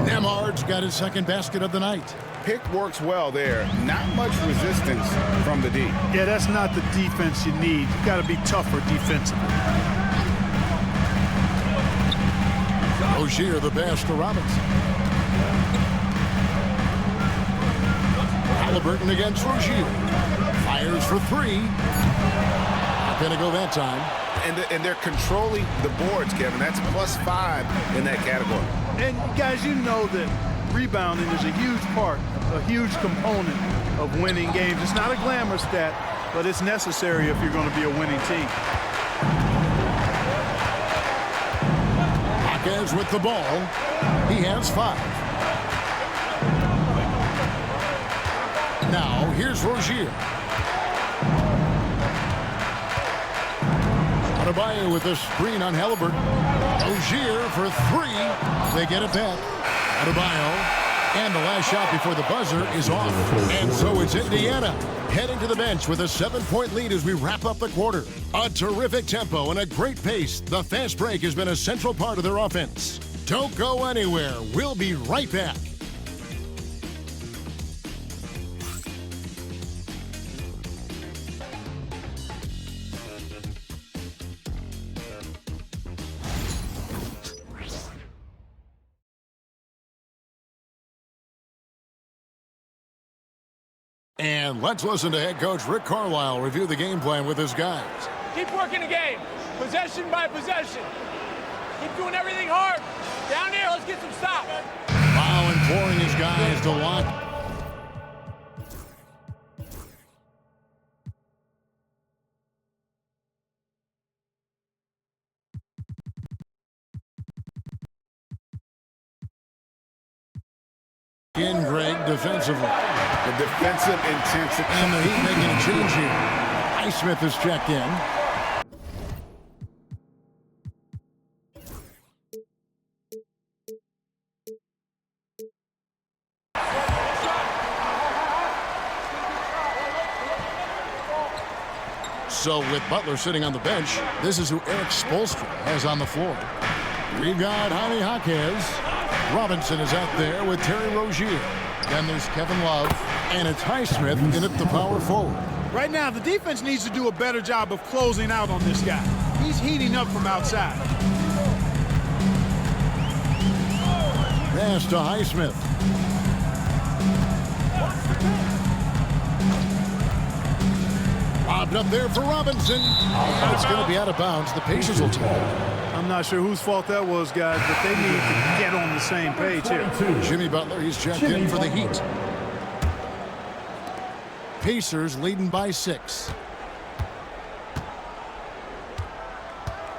Nembhard's got his second basket of the night. Pick works well there. Not much resistance from the D. Yeah, that's not the defense you need. You got to be tougher defensively. Rozier the pass to Robinson. Halliburton against Rozier. Fires for 3. Not going to go that time. And they're controlling the boards, Kevin. That's +5 in that category. And guys, you know that rebounding is a huge part, a huge component of winning games. It's not a glamour stat, but it's necessary if you're going to be a winning team. Jaquez with the ball. He has 5. Now, here's Rozier. Adebayo with a screen on Halliburton. Rozier for 3. They get it back. Adebayo. And the last shot before the buzzer is off. And so it's Indiana heading to the bench with a 7-point lead as we wrap up the quarter. A terrific tempo and a great pace. The fast break has been a central part of their offense. Don't go anywhere. We'll be right back. And let's listen to head coach Rick Carlisle review the game plan with his guys. Keep working the game, possession by possession. Keep doing everything hard. Down here, let's get some stops. Wow, imploring his guys to lock. In Greg defensively. The defensive intensity. And the Heat making a change here. Highsmith is checked in. So with Butler sitting on the bench, this is who Eric Spoelstra has on the floor. We've got Jaime Jaquez. Robinson is out there with Terry Rozier. Then there's Kevin Love. And it's Highsmith in at the power forward. Right now, the defense needs to do a better job of closing out on this guy. He's heating up from outside. Pass to Highsmith. Lobbed up there for Robinson. And it's going to be out of bounds. The Pacers will take it. I'm not sure whose fault that was, guys, but they need to get on the same page here. Jimmy Butler, he's checked in for the Heat. Pacers leading by 6.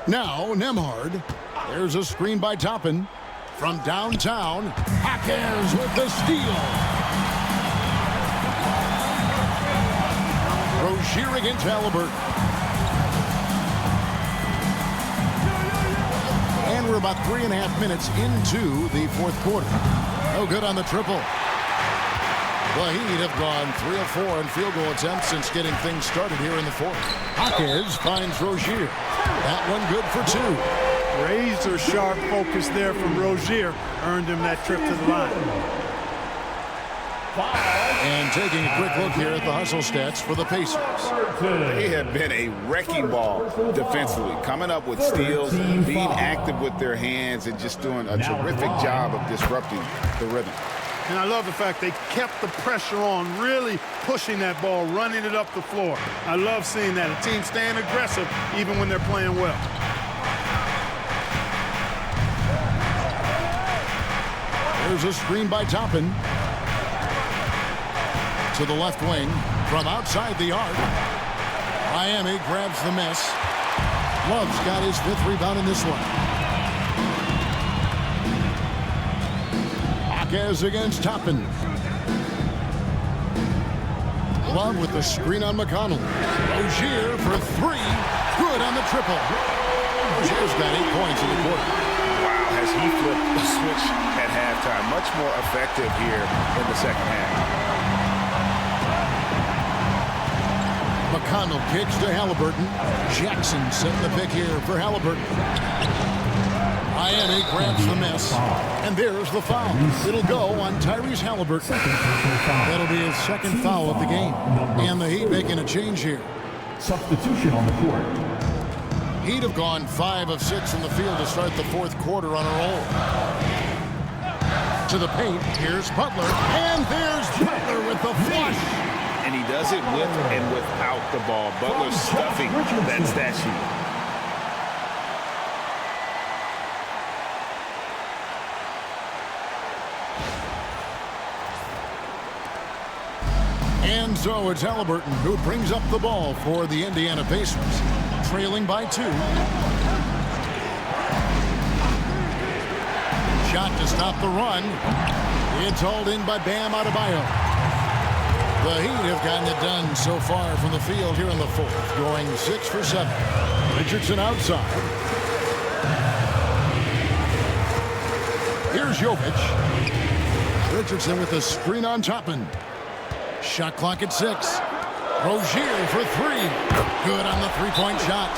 Now, Nembhard. There's a screen by Toppin. From downtown, Jaquez with the steal. Rozier against Halliburton. And we're about 3.5 minutes into the fourth quarter. No good on the triple. The Heat have gone 3 of 4 in field goal attempts since getting things started here in the fourth. Jaquez finds Rozier. That one good for 2. Razor sharp focus there from Rozier earned him that trip to the line. And taking a quick look here at the hustle stats for the Pacers. They have been a wrecking ball defensively, coming up with steals, being active with their hands, and just doing a terrific job of disrupting the rhythm. And I love the fact they kept the pressure on, really pushing that ball, running it up the floor. I love seeing that. A team staying aggressive even when they're playing well. There's a screen by Toppin. To the left wing from outside the arc. Miami grabs the miss. Love's got his 5th rebound in this one. Jaquez against Toppin. Love with the screen on McConnell. Rozier for 3. Good on the triple. Rozier's got 8 points in the quarter. Wow, has he flipped the switch at halftime. Much more effective here in the second half. McConnell kicks to Halliburton. Jackson setting the pick here for Halliburton. Miami grabs the miss. And there's the foul. It'll go on Tyrese Halliburton. That'll be his 2nd foul of the game. And the Heat making a change here. Substitution on the court. Heat have gone 5 of 6 in the field to start the fourth quarter on a roll. To the paint, here's Butler. And there's Butler with the flush. And he does it with and without the ball. Butler stuffing that stat sheet. And so it's Halliburton who brings up the ball for the Indiana Pacers, trailing by 2. Shot to stop the run. It's hauled in by Bam Adebayo. The Heat have gotten it done so far from the field here in the fourth, going 6 for 7. Richardson outside. Here's Jovic. Richardson with the screen on Toppin. Shot clock at 6. Rozier for 3. Good on the 3-point shot.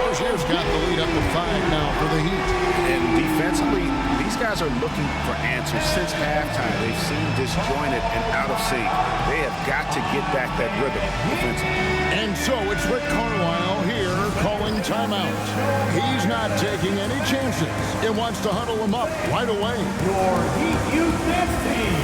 Rozier's got the lead up to 5 now for the Heat. And defensively, these guys are looking for answers since halftime. They've seen disjointed and out of sync. They have got to get back that rhythm defensively. And so it's Rick Carlisle here calling timeout. He's not taking any chances. It wants to huddle them up right away. Your Heat Youth Dance Team.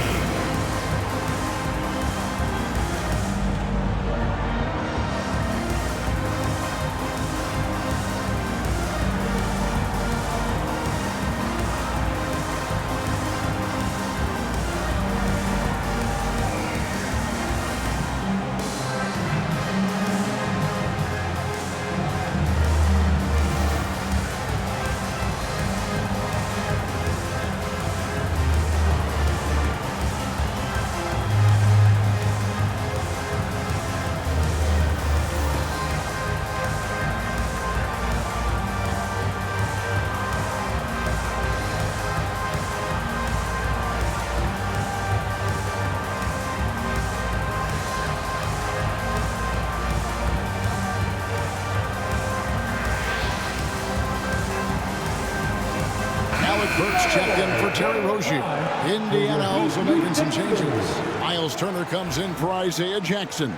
checked in for Terry Rozier. Indiana also making some changes. Miles Turner comes in for Isaiah Jackson.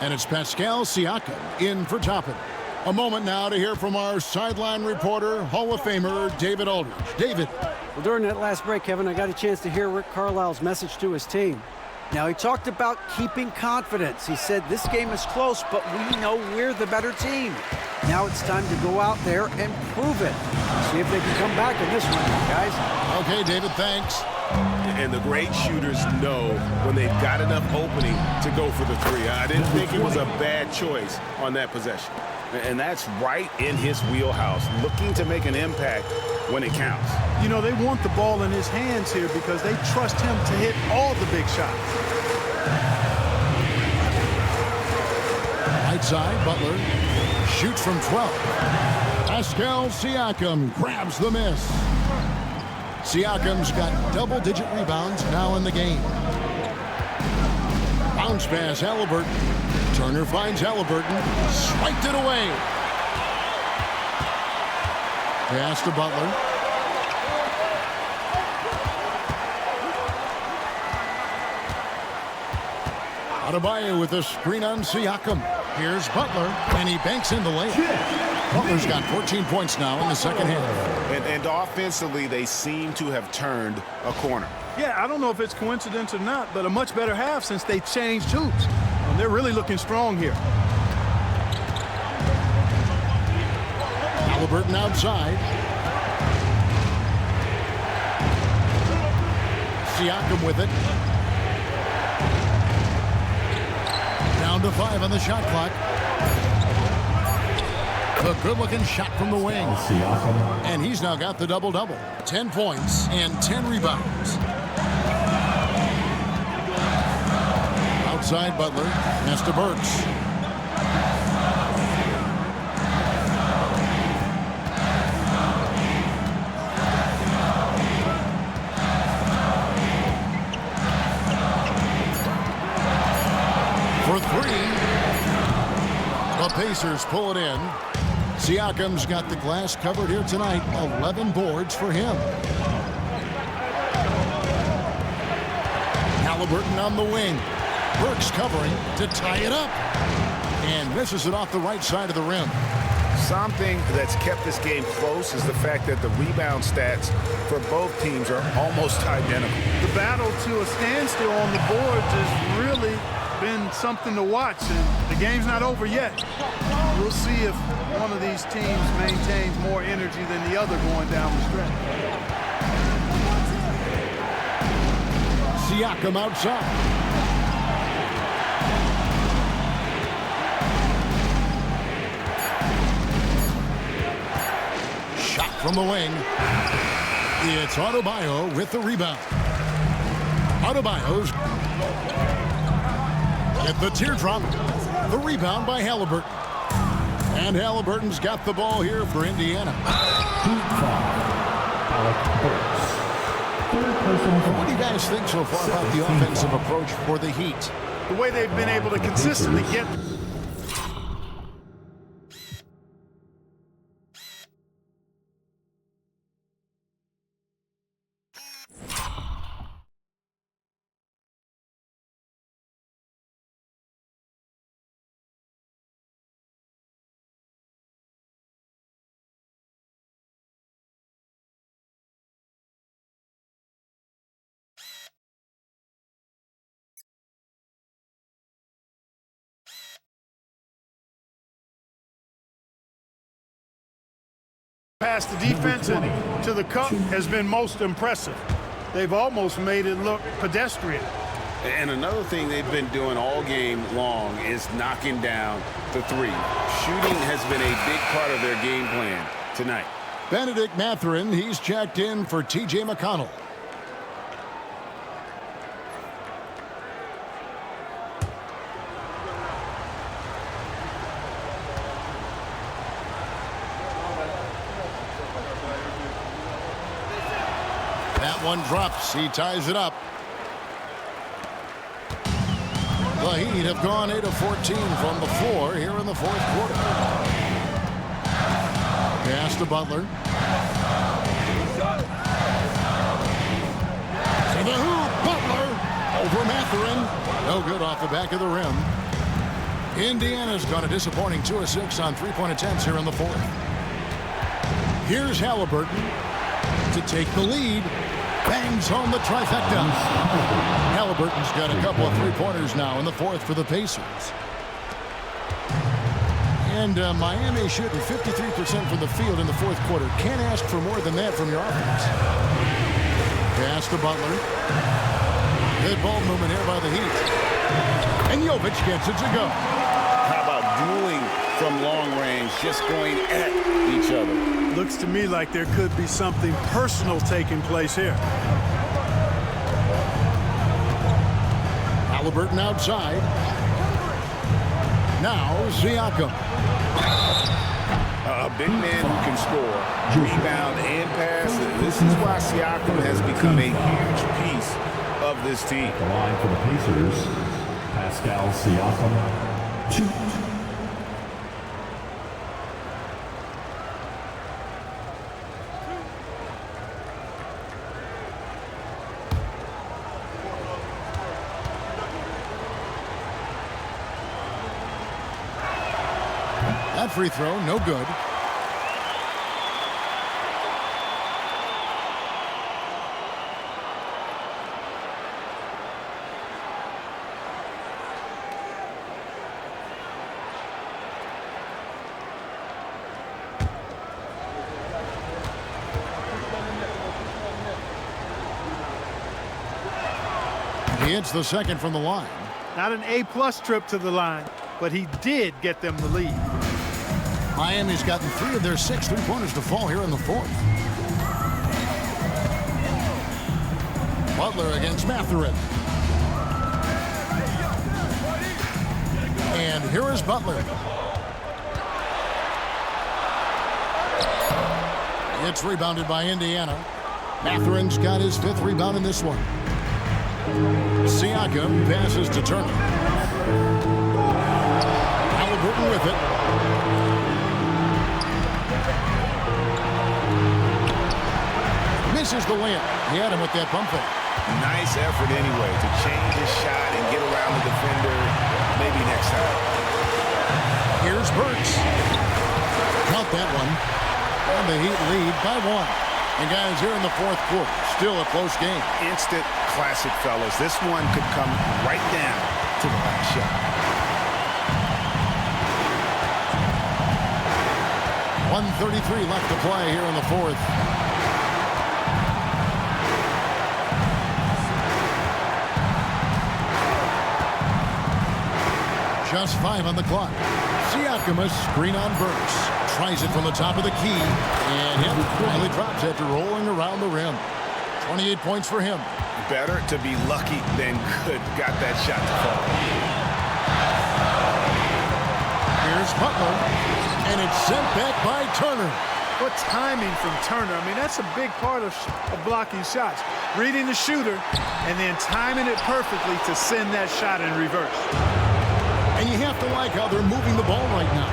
And it's Pascal Siakam in for Toppin. A moment now to hear from our sideline reporter, Hall of Famer David Aldridge. David. Well, during that last break, Kevin, I got a chance to hear Rick Carlisle's message to his team. Now, he talked about keeping confidence. He said this game is close, but we know we're the better team. Now it's time to go out there and prove it. See if they can come back in this one, guys. Okay, David, thanks. And the great shooters know when they've got enough opening to go for the three. I didn't think it was a bad choice on that possession. And that's right in his wheelhouse, looking to make an impact when it counts. You know, they want the ball in his hands here because they trust him to hit all the big shots. Right side, Butler shoots from 12. Pascal Siakam grabs the miss. Siakam's got double-digit rebounds now in the game. Bounce pass, Halliburton. Turner finds Halliburton. Swiped it away. Pass to Butler. Adebayo with a screen on Siakam. Here's Butler, and he banks in the layup. Butler's got 14 points now in the second half. And offensively, they seem to have turned a corner. Yeah, I don't know if it's coincidence or not, but a much better half since they changed hoops. And they're really looking strong here. Halliburton outside. Siakam with it. Down to 5 on the shot clock. A good-looking shot from the wing. And he's now got the double-double. 10 points and 10 rebounds. Outside Butler. Pass to Burks. For 3. The Pacers pull it in. Siakam's got the glass covered here tonight. 11 boards for him. Halliburton on the wing. Burks covering to tie it up. And misses it off the right side of the rim. Something that's kept this game close is the fact that the rebound stats for both teams are almost identical. The battle to a standstill on the boards has really been something to watch, and the game's not over yet. We'll see if one of these teams maintains more energy than the other going down the stretch. Siakam outside. Shot from the wing. It's Adebayo with the rebound. Adebayo's at the teardrop. The rebound by Halliburton. And Halliburton's got the ball here for Indiana. What do you guys think so far about the offensive approach for the Heat? The way they've been able to consistently get... past the defense and to the cup has been most impressive. They've almost made it look pedestrian. And another thing they've been doing all game long is knocking down the three. Shooting has been a big part of their game plan tonight. Benedict Mathurin, he's checked in for T.J. McConnell. That one drops. He ties it up. The Heat have gone 8 of 14 from the floor here in the fourth quarter. Pass to Butler. And the hoop, Butler over Matherin. No good off the back of the rim. Indiana's got a disappointing 2 of 6 on three-point attempts here in the fourth. Here's Halliburton to take the lead. Bangs home the trifecta. Halliburton's got a couple of three-pointers now in the fourth for the Pacers. And Miami shooting 53% from the field in the fourth quarter. Can't ask for more than that from your offense. Pass to Butler. Good ball movement here by the Heat. And Jovic gets it to go. How about dueling from long range, just going at each other? Looks to me like there could be something personal taking place here. Halliburton outside. Now Siakam. A big man who can score, rebound, and pass. This is why Siakam has become a huge piece of this team. The line for the Pacers, Pascal Siakam, 2. That free throw, no good. He hits the second from the line. Not an A-plus trip to the line, but he did get them the lead. Miami's gotten 3 of their 6 three-pointers to fall here in the fourth. Butler against Matherin. And here is Butler. It's rebounded by Indiana. Matherin's got his 5th rebound in this one. Siakam passes to Turner. Halliburton with it. Misses the layup. He had him with that pump fake. Nice effort anyway to change his shot and get around the defender. Maybe next time. Here's Burks. Count that one. And the Heat lead by 1. And guys, here in the fourth quarter, still a close game. Instant classic, fellas. This one could come right down to the last shot. 1:33 left to play here in the fourth. Just 5 on the clock. Siakam, a screen on Burks. Tries it from the top of the key. And him finally drops after rolling around the rim. 28 points for him. Better to be lucky than good. Got that shot to fall. Here's Butler. And it's sent back by Turner. What timing from Turner. I mean, that's a big part of blocking shots. Reading the shooter and then timing it perfectly to send that shot in reverse. And you have to like how they're moving the ball right now.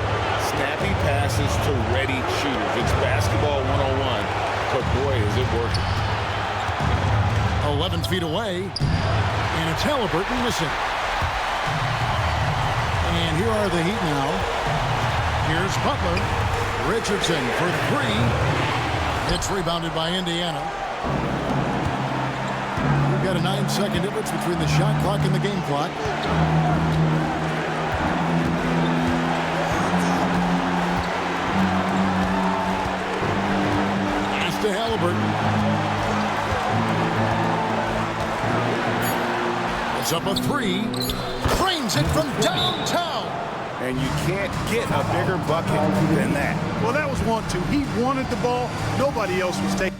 Snappy passes to ready shooters. It's basketball 101, but boy, is it working. 11 feet away, and it's Halliburton missing. And here are the Heat now. Here's Butler. Richardson for 3. It's rebounded by Indiana. We've got a 9-second difference between the shot clock and the game clock. To Halliburton. It's up a 3. Frames it from downtown. And you can't get a bigger bucket than that. Well, that was 1-2. He wanted the ball. Nobody else was taking.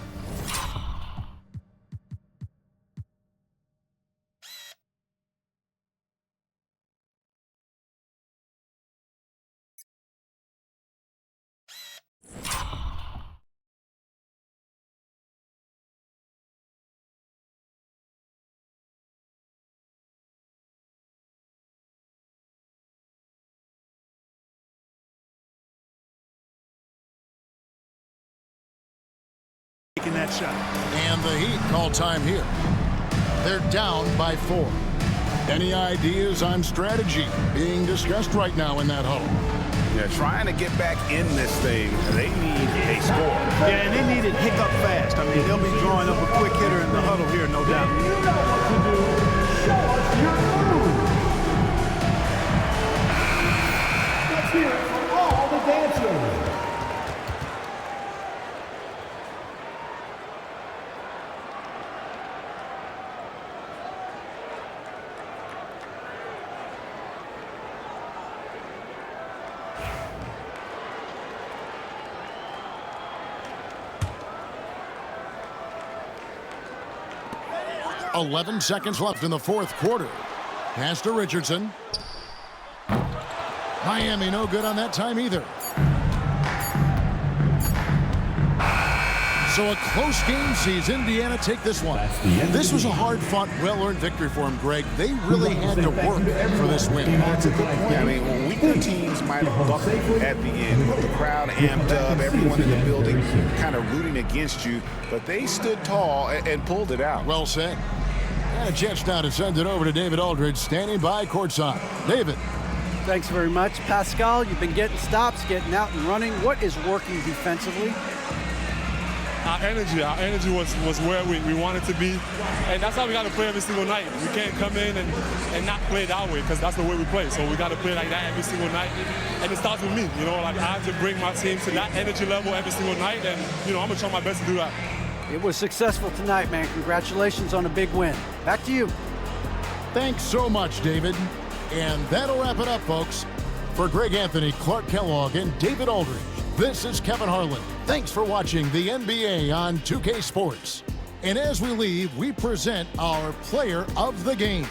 That shot. And the Heat call time here. They're down by 4. Any ideas on strategy being discussed right now in that huddle? They're trying to get back in this thing. They need a score. Yeah, and they need it hiccup fast. I mean, they'll be drawing up a quick hitter in the huddle here, no doubt. You know what to do. Show us your move. Let's hear it from all the dancers. .11 seconds left in the fourth quarter. Pass to Richardson. Miami no good on that time either. So a close game sees Indiana take this one. This was a hard-fought, well-earned victory for them, Greg. They really had to work for this win. That's a good point. I mean, weaker teams might have buckled at the end, but the crowd amped up, everyone in the building kind of rooting against you, but they stood tall and pulled it out. Well said. And a chance now to send it over to David Aldridge, standing by courtside. David. Thanks very much. Pascal, you've been getting stops, getting out and running. What is working defensively? Our energy was where we wanted to be, and that's how we got to play every single night. We can't come in and not play that way, because that's the way we play. So we got to play like that every single night, and it starts with me. You know, like I have to bring my team to that energy level every single night, and you know I'm gonna try my best to do that. It was successful tonight, man. Congratulations on a big win. Back to you. Thanks so much, David. And that'll wrap it up, folks. For Greg Anthony, Clark Kellogg, and David Aldridge, this is Kevin Harlan. Thanks for watching the NBA on 2K Sports. And as we leave, we present our player of the game.